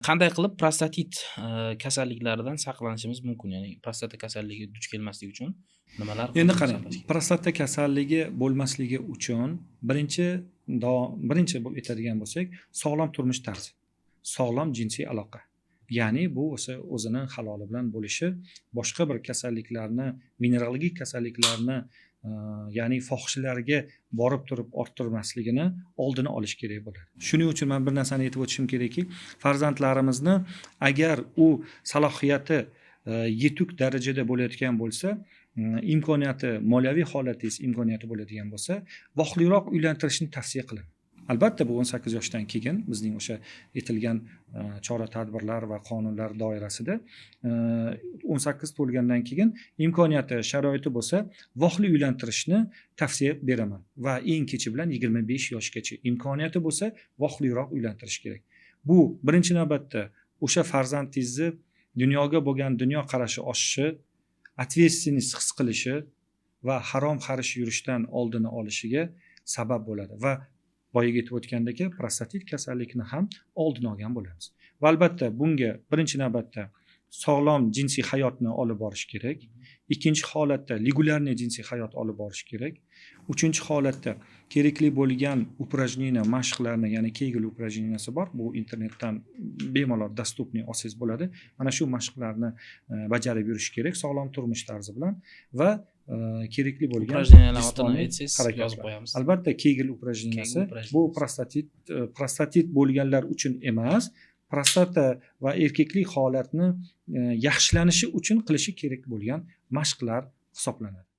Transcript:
Qanday qilib prostatit kasalliklaridan saqlanishimiz mumkin? Ya'ni prostata kasalligiga duch kelmaslik uchun nimalar Endi qilib qarang, saqlash kerak? prostata kasalligi bo'lmasligi uchun birinchi bo'lib aytadigan bo'lsak, sog'lom turmush tarzi, sog'lom jinsiy aloqa. Ya'ni bu o'zini haloli bilan bo'lishi, boshqa bir kasalliklarni, mineralogik kasalliklarni, ya'ni fohishalarga borib turib orttirmasligini oldini olish kerak bo'ladi. Shuning uchun men bir narsani aytib o'tishim kerakki, farzandlarimizni agar u salohiyati yetuk darajada bo'layotgan bo'lsa, imkoniyati, moliyaviy holatingiz imkoniyati bo'ladigan bo'lsa, vohliroq uylantirishni tavsiya qilaman. Albatta bu 18 yoshdan keyin bizning o'sha aytilgan chora-tadbirlar va qonunlar doirasida 18 to'lgandan keyin imkoniyati, sharoiti bo'lsa, vohli uylantirishni tavsiya beraman va eng kechi bilan 25 yoshgacha imkoniyati bo'lsa, vohliroq uylantirish kerak. Bu birinchi navbatda o'sha farzandingizni dunyoga bo'lgan dunyo qarashi oshishi, ответственность his qilishi va harom xarish yurishdan oldini olishiga sabab bo'ladi va boyaga aytib o'tgandek, prostatit kasallikni ham oldini olgan bo'lamiz. Va albatta bunga birinchi navbatda sog'lom jinsiy hayotni olib borish kerak. Ikkinchi holatda regularniy jinsiy hayot olib borish kerak. Uchinchi holatda kerakli bo'lgan упражнение, mashqlarni, ya'ni Kegel упражненияsi bor. Bu internetdan bemalol dostupniy olsangiz bo'ladi. Mana shu mashqlarni bajarib yurish kerak sog'lom turmush tarzi bilan va kerakli bo'lgan Упражнениyalar otini aytsangiz yozib qo'yamiz. Albatta Kegel упражненияsi bu prostatit bo'lganlar uchun emas, prostata va erkaklik holatni yaxshilanishi uchun qilishi kerak bo'lgan mashqlar hisoblanadi.